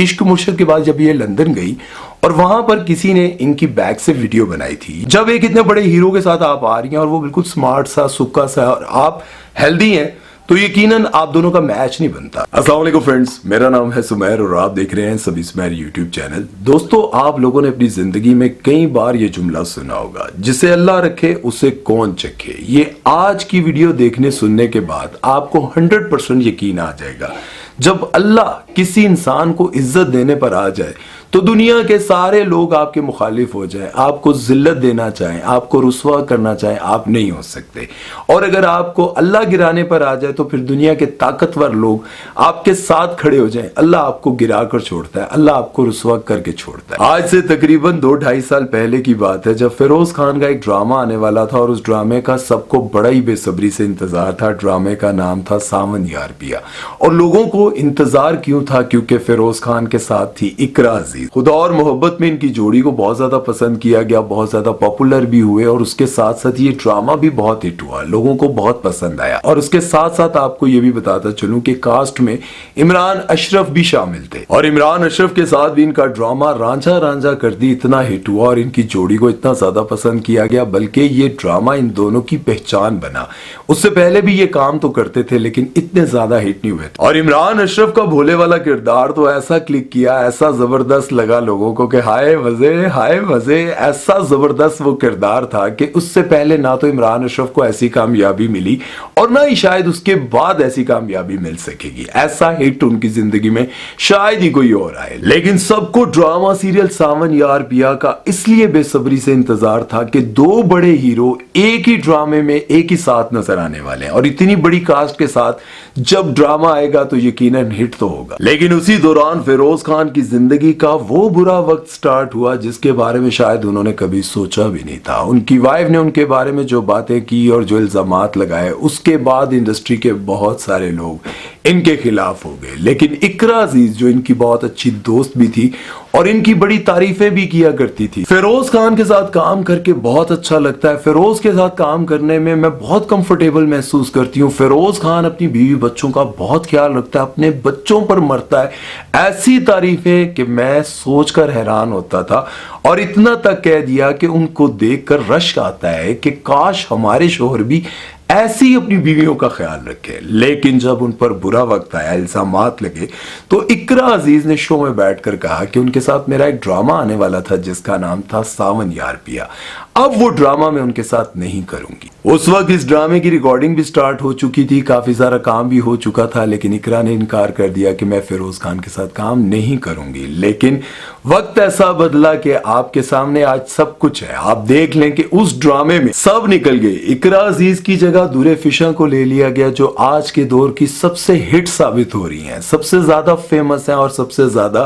इश्क मुर्शिद के बाद जब ये लंदन गई और वहां पर किसी ने इनकी बैग से वीडियो बनाई थी। जब एक इतने बड़े हीरो के साथ आप आ रही हैं और वो बिल्कुल स्मार्ट सा सुक्का सा और आप हेल्दी हैं तो यकीनन आप दोनों का मैच नहीं बनता। अस्सलाम वालेकुम फ्रेंड्स, मेरा नाम है सुमैर और आप देख रहे हैं सभी सुमैर यूट्यूब चैनल। दोस्तों, आप लोगों ने अपनी जिंदगी में कई बार ये जुमला सुना होगा, जिसे अल्लाह रखे उसे कौन चखे। ये आज की वीडियो देखने सुनने के बाद आपको 100% यकीन आ जाएगा। जब अल्लाह किसी इंसान को इज्जत देने पर आ जाए तो दुनिया के सारे लोग आपके मुखालिफ हो जाएं, आपको जिल्लत देना चाहें, आपको रुस्वा करना चाहें, आप नहीं हो सकते। और अगर आपको अल्लाह गिराने पर आ जाए तो फिर दुनिया के ताकतवर लोग आपके साथ खड़े हो जाएं। अल्लाह आपको गिरा कर छोड़ता है, अल्लाह आपको रुस्वा करके छोड़ता है। आज से तकरीबन 2-2.5 साल पहले की बात है, जब फिरोज खान का एक ड्रामा आने वाला था और उस ड्रामे का सबको बड़ा ही बेसब्री से इंतजार था। ड्रामे का नाम था सावन यार पिया। और लोगों को इंतजार क्यों था? क्योंकि फिरोज खान के साथ थी इकरा अजीज। खुदा और मोहब्बत में इनकी जोड़ी को बहुत ज्यादा पसंद किया गया, बहुत ज्यादा पॉपुलर भी हुए और उसके साथ साथ ये ड्रामा भी बहुत हिट हुआ, लोगों को बहुत पसंद आया। और उसके साथ साथ आपको ये भी बताता चलूं कि कास्ट में इमरान अशरफ भी शामिल थे और इमरान अशरफ के साथ भी इनका ड्रामा रांझा रांझा कर दी इतना हिट हुआ और इनकी जोड़ी को इतना ज्यादा पसंद किया गया, बल्कि ये ड्रामा इन दोनों की पहचान बना। उससे पहले भी ये काम तो करते थे लेकिन इतने ज्यादा हिट नहीं हुए थे। और इमरान अशरफ का भोले वाला किरदार तो ऐसा क्लिक किया, ऐसा जबरदस्त लगा लोगों को कि हाय मजे। ऐसा जबरदस्त वो किरदार था कि उससे पहले ना तो इमरान अशरफ को ऐसी कामयाबी मिली और ना ही शायद उसके बाद ऐसी कामयाबी मिल सकेगी। ऐसा हिट उनकी जिंदगी में शायद ही कोई और आए। लेकिन सबको ड्रामा सीरियल सावन यार पिया का इसलिए बेसब्री से इंतजार था कि दो बड़े हीरो एक ही ड्रामे में एक ही साथ नजर आने वाले हैं और इतनी बड़ी कास्ट के साथ जब ड्रामा आएगा तो यकीनन हिट तो होगा। लेकिन उसी दौरान फिरोज खान की जिंदगी का वो बुरा वक्त स्टार्ट हुआ जिसके बारे में शायद उन्होंने कभी सोचा भी नहीं था। उनकी वाइफ ने उनके बारे में जो बातें की और जो इल्जामात लगाए, उसके बाद इंडस्ट्री के बहुत सारे लोग इनके खिलाफ हो गए। लेकिन इकरा अजीज जो इनकी बहुत अच्छी दोस्त भी थी और इनकी बड़ी तारीफें भी किया करती थी। फिरोज खान के साथ काम करके बहुत अच्छा लगता है, फिरोज के साथ काम करने में मैं बहुत कंफर्टेबल महसूस करती हूँ। फिरोज खान अपनी बीवी बच्चों का बहुत ख्याल रखता है, अपने बच्चों पर मरता है। ऐसी तारीफें कि मैं सोचकर हैरान होता था और इतना तक कह दिया कि उनको देखकर रश्क आता है कि काश हमारे शोहर भी ऐसी अपनी बीवियों का ख्याल रखे। लेकिन जब उन पर बुरा वक्त आया, इल्जामात लगे, तो इकरा अजीज ने शो में बैठकर कहा कि उनके साथ मेरा एक ड्रामा आने वाला था जिसका नाम था सावन यार पिया। अब वो ड्रामा मैं उनके साथ नहीं करूंगी। उस वक्त इस ड्रामे की रिकॉर्डिंग भी स्टार्ट हो चुकी थी, काफी सारा काम भी हो चुका था, लेकिन इकरा ने इनकार कर दिया कि मैं फिरोज खान के साथ काम नहीं करूंगी। लेकिन वक्त ऐसा बदला कि आपके सामने आज सब कुछ है। आप देख लें कि उस ड्रामे में सब निकल गए। इकरा अजीज की जगह दूरे फिशा को ले लिया गया, जो आज के दौर की सबसे हिट साबित हो रही हैं, सबसे ज्यादा फेमस हैं और सबसे ज्यादा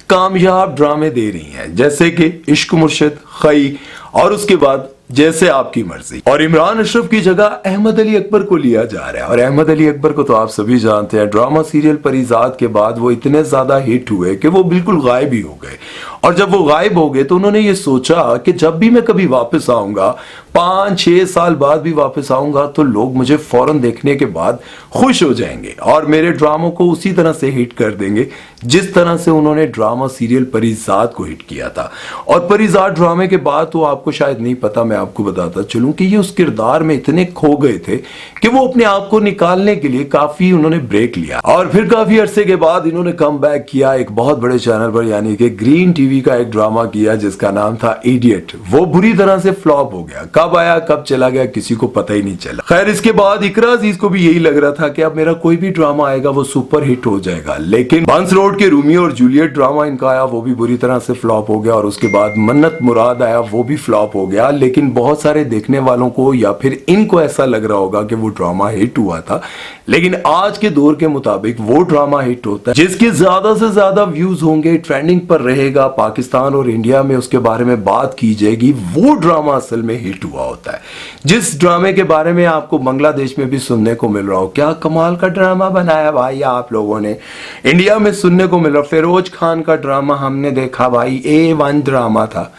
कामयाब ड्रामे दे रही हैं, जैसे कि इश्क मुर्शिद, खई और उसके बाद जैसे आपकी मर्जी। और इमरान अशरफ की जगह अहमद अली अकबर को लिया जा रहा है। और अहमद अली अकबर को तो आप सभी जानते हैं, ड्रामा सीरियल परिजात के बाद वो इतने ज्यादा हिट हुए कि वो बिल्कुल गायब ही हो गए। और जब वो गायब हो गए तो उन्होंने ये सोचा कि जब भी मैं कभी वापस आऊंगा, 5-6 साल बाद भी वापस आऊंगा, तो लोग मुझे फौरन देखने के बाद खुश हो जाएंगे और मेरे ड्रामों को उसी तरह से हिट कर देंगे जिस तरह से उन्होंने ड्रामा सीरियल परिजात को हिट किया था। और परिजात ड्रामे के बाद तो आपको शायद नहीं पता, मैं आपको बताता चलूं कि ये उस किरदार में इतने खो गए थे कि वो अपने आप को निकालने के लिए काफी उन्होंने ब्रेक लिया और फिर काफी अरसे के बाद इन्होंने कम बैक किया एक बहुत बड़े चैनल पर, यानी कि ग्रीन टीवी का एक ड्रामा किया जिसका नाम था इडियट। वो बुरी तरह से फ्लॉप हो गया, कब आया कब चला गया किसी को पता ही नहीं चला। खैर, इसके बाद इकरा अजीज को भी यही लग रहा था कि अब मेरा कोई भी ड्रामा आएगा वो सुपर हिट हो जाएगा। लेकिन बंस रोड के रोमियो और जूलियट ड्रामा इनका आया, वो भी बुरी तरह से फ्लॉप हो गया। और उसके बाद मन्नत मुराद आया, वो भी फ्लॉप हो गया। लेकिन बहुत सारे देखने वालों को या फिर इनको ऐसा लग रहा होगा कि वो ड्रामा हिट हुआ था, लेकिन आज के दौर के मुताबिक वो ड्रामा हिट होता है जिसके ज्यादा से ज्यादा व्यूज होंगे, ट्रेंडिंग पर रहेगा, पाकिस्तान और इंडिया में उसके बारे में बात की जाएगी, वो ड्रामा असल में हिट हुआ होता है। जिस ड्रामे के बारे में आपको बांग्लादेश में भी सुनने को मिल रहा हो, क्या कमाल का ड्रामा बनाया भाई आप लोगों ने, इंडिया में सुनने को मिल रहा, फिरोज खान का ड्रामा हमने देखा भाई, A1 ड्रामा था।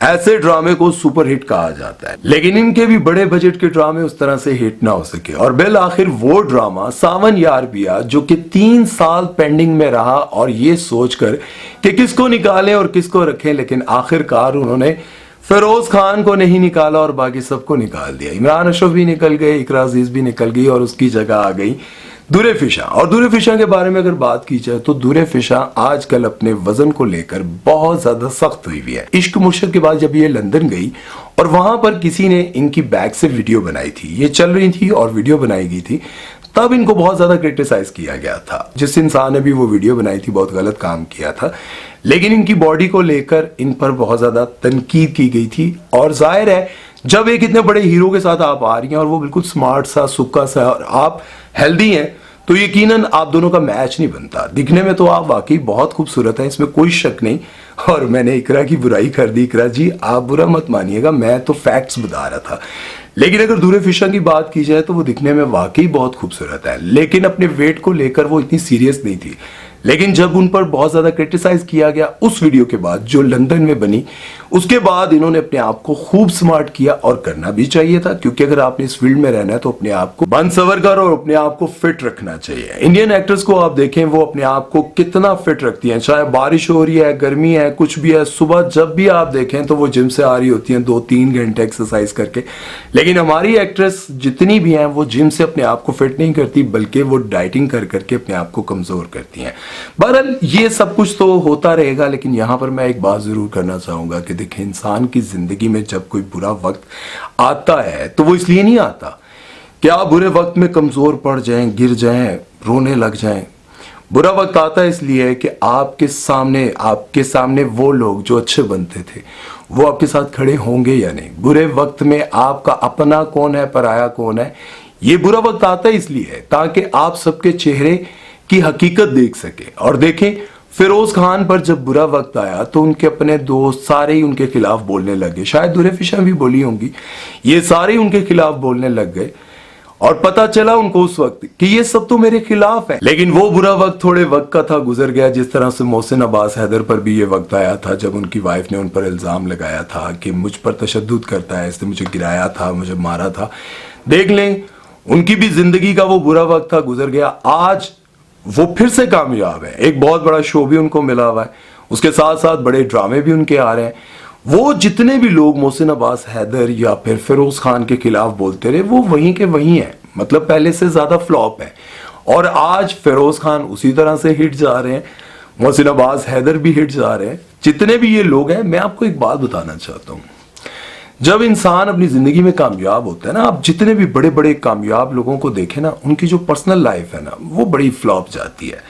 ऐसे ड्रामे को सुपर हिट कहा जाता है, लेकिन इनके भी बड़े बजट के ड्रामे उस तरह से हिट ना हो सके। और बिल आखिर वो ड्रामा सावन यार पिया जो कि 3 साल पेंडिंग में रहा, और ये सोचकर कि किसको निकालें और किसको रखें, लेकिन आखिरकार उन्होंने फिरोज खान को नहीं निकाला और बाकी सबको निकाल दिया। इमरान अशरफ भी निकल गए, इकरा अजीज भी निकल गई और उसकी जगह आ गई दुरे फिशा। और दुरे फिशा के बारे में अगर बात की जाए तो दुरे फिशा आजकल अपने वजन को लेकर बहुत ज्यादा सख्त हुई है। इश्क मुर्शद के बाद जब ये लंदन गई और वहां पर किसी ने इनकी बैग से वीडियो बनाई थी, ये चल रही थी और वीडियो बनाई गई थी, तब इनको बहुत ज्यादा क्रिटिसाइज किया गया था। जिस इंसान ने भी वो वीडियो बनाई थी बहुत गलत काम किया था, लेकिन इनकी बॉडी को लेकर इन पर बहुत ज्यादा तनकीद की गई थी। और जाहिर है जब एक इतने बड़े हीरो के साथ आप आ रही हैं और वो बिल्कुल स्मार्ट सा, सुक्का सा, और आप हेल्दी हैं, तो यकीनन आप दोनों का मैच नहीं बनता। दिखने में तो आप वाकई बहुत खूबसूरत हैं, इसमें कोई शक नहीं। और मैंने इकरा की बुराई कर दी। इकरा जी आप बुरा मत मानिएगा, मैं तो फैक्ट्स बता रहा था। लेकिन अगर दुरे फिशा की बात की जाए तो वो दिखने में वाकई बहुत खूबसूरत है, लेकिन अपने वेट को लेकर वो इतनी सीरियस नहीं थी। लेकिन जब उन पर बहुत ज्यादा क्रिटिसाइज किया गया उस वीडियो के बाद जो लंदन में बनी, उसके बाद इन्होंने अपने आप को खूब स्मार्ट किया, और करना भी चाहिए था, क्योंकि अगर आपने इस फील्ड में रहना है तो अपने आप को बन सवर कर और अपने आप को फिट रखना चाहिए। इंडियन एक्टर्स को आप देखें, वो अपने आप को कितना फिट रखती हैं, चाहे बारिश हो रही है, गर्मी है, कुछ भी है, सुबह जब भी आप देखें तो वो जिम से आ रही होती हैं 2-3 घंटे एक्सरसाइज करके। लेकिन हमारी एक्ट्रेस जितनी भी हैं वो जिम से अपने आप को फिट नहीं करती, बल्कि वो डाइटिंग कर करके अपने आप को कमजोर करती हैं। बहरहाल ये सब कुछ तो होता रहेगा, लेकिन यहां पर मैं एक बात जरूर करना चाहूंगा कि देखिए, इंसान की जिंदगी में जब कोई बुरा वक्त आता है तो वो इसलिए नहीं आता कि आप बुरे वक्त में कमजोर पड़ जाएं, गिर जाएं, रोने लग जाएं। बुरा वक्त आता है इसलिए कि आपके सामने वो लोग जो अच्छे बनते थे वो आपके साथ खड़े होंगे या नहीं। बुरे वक्त में आपका अपना कौन है, पराया कौन है, ये बुरा वक्त आता है इसलिए ताकि आप सबके चेहरे की हकीकत देख सके। और देखें, फिरोज खान पर जब बुरा वक्त आया तो उनके अपने दोस्त सारे ही उनके खिलाफ बोलने लगे, शायद दुरे फिशा भी बोली होंगी, ये सारे ही उनके खिलाफ बोलने लग गए। और पता चला उनको उस वक्त कि ये सब तो मेरे खिलाफ है। लेकिन वो बुरा वक्त थोड़े वक्त का था, गुजर गया। जिस तरह से मोहसिन अब्बास हैदर पर भी ये वक्त आया था जब उनकी वाइफ ने उन पर इल्जाम लगाया था कि मुझ पर तशद्दुद करता है, इसने मुझे गिराया था, मुझे मारा था। देख लें, उनकी भी जिंदगी का वो बुरा वक्त था, गुजर गया। आज वो फिर से कामयाब है, एक बहुत बड़ा शो भी उनको मिला हुआ है, उसके साथ साथ बड़े ड्रामे भी उनके आ रहे हैं। वो जितने भी लोग मोहसिन अब्बास हैदर या फिर फिरोज खान के खिलाफ बोलते रहे, वो वहीं के वहीं हैं, मतलब पहले से ज्यादा फ्लॉप है। और आज फिरोज खान उसी तरह से हिट जा रहे हैं, मोहसिन अब्बास हैदर भी हिट जा रहे हैं, जितने भी ये लोग हैं। मैं आपको एक बात बताना चाहता हूँ, जब इंसान अपनी जिंदगी में कामयाब होता है ना, आप जितने भी बड़े बड़े कामयाब लोगों को देखें ना, उनकी जो पर्सनल लाइफ है ना, वो बड़ी फ्लॉप जाती है।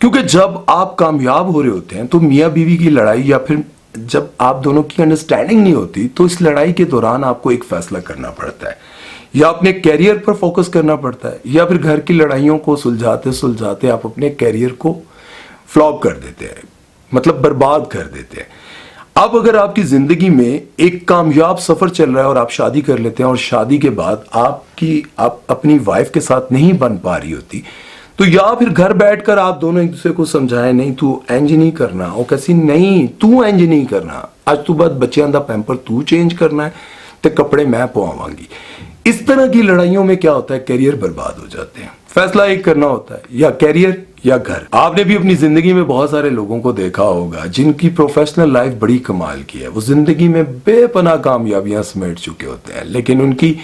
क्योंकि जब आप कामयाब हो रहे होते हैं तो मियाँ बीवी की लड़ाई या फिर जब आप दोनों की अंडरस्टैंडिंग नहीं होती, तो इस लड़ाई के दौरान आपको एक फैसला करना पड़ता है, या अपने कैरियर पर फोकस करना पड़ता है, या फिर घर की लड़ाइयों को सुलझाते सुलझाते आप अपने कैरियर को फ्लॉप कर देते हैं, मतलब बर्बाद कर देते हैं। अब अगर आपकी जिंदगी में एक कामयाब सफर चल रहा है और आप शादी कर लेते हैं और शादी के बाद आप अपनी वाइफ के साथ नहीं बन पा रही होती, तो या फिर घर बैठकर आप दोनों एक दूसरे को समझाएं, नहीं तू इंज नहीं करना, और कैसी नहीं तू इंज नहीं करना, आज तू बाद बच्चियां दा पैंपर तू चेंज करना है तो कपड़े मैं पवावांगी। इस तरह की लड़ाइयों में क्या होता है, कैरियर बर्बाद हो जाते हैं। फैसला एक करना होता है, या कैरियर या घर। आपने भी अपनी जिंदगी में बहुत सारे लोगों को देखा होगा जिनकी प्रोफेशनल लाइफ बड़ी कमाल की है, वो जिंदगी में बेपनाह कामयाबियां समेट चुके होते हैं, लेकिन उनकी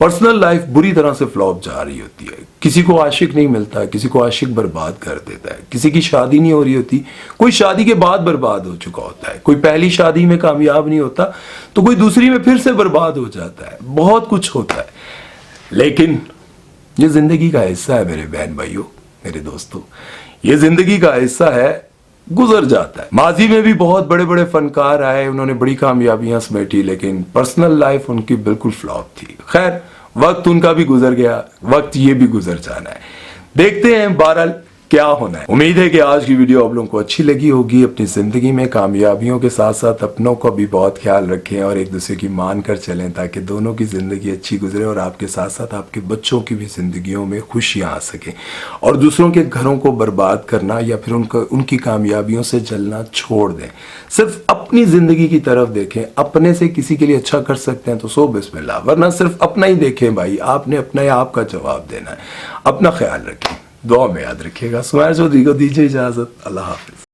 पर्सनल लाइफ बुरी तरह से फ्लॉप जा रही होती है। किसी को आशिक नहीं मिलता, किसी को आशिक बर्बाद कर देता है, किसी की शादी नहीं हो रही होती, कोई शादी के बाद बर्बाद हो चुका होता है, कोई पहली शादी में कामयाब नहीं होता तो कोई दूसरी में फिर से बर्बाद हो जाता है, बहुत कुछ होता है। लेकिन ये जिंदगी का हिस्सा है मेरे बहन भाइयों, मेरे दोस्तों, ये जिंदगी का हिस्सा है, गुजर जाता है। माजी में भी बहुत बड़े बड़े फनकार आए, उन्होंने बड़ी कामयाबियां समेटी, लेकिन पर्सनल लाइफ उनकी बिल्कुल फ्लॉप थी। खैर, वक्त उनका भी गुजर गया, वक्त ये भी गुजर जाना है। देखते हैं बहरहाल کیا ہونا ہے. امید ہے کہ آج کی ویڈیو آپ لوگوں کو اچھی لگی ہوگی. اپنی زندگی میں کامیابیوں کے ساتھ ساتھ اپنوں کو بھی بہت خیال رکھیں اور ایک دوسرے کی مان کر چلیں تاکہ دونوں کی زندگی اچھی گزرے اور آپ کے ساتھ ساتھ آپ کے بچوں کی بھی زندگیوں میں خوشیاں آ سکیں. اور دوسروں کے گھروں کو برباد کرنا یا پھر ان کی کامیابیوں سے جلنا چھوڑ دیں. صرف اپنی زندگی کی طرف دیکھیں. اپنے سے کسی کے لیے اچھا کر سکتے ہیں تو سو بسم اللہ, ورنہ صرف اپنا ہی دیکھیں بھائی. آپ نے اپنے آپ کا جواب دینا ہے. اپنا خیال رکھیں, دعا میں یاد رکھیے گا. سمائر چودھری کو دیجیے اجازت. اللہ حافظ.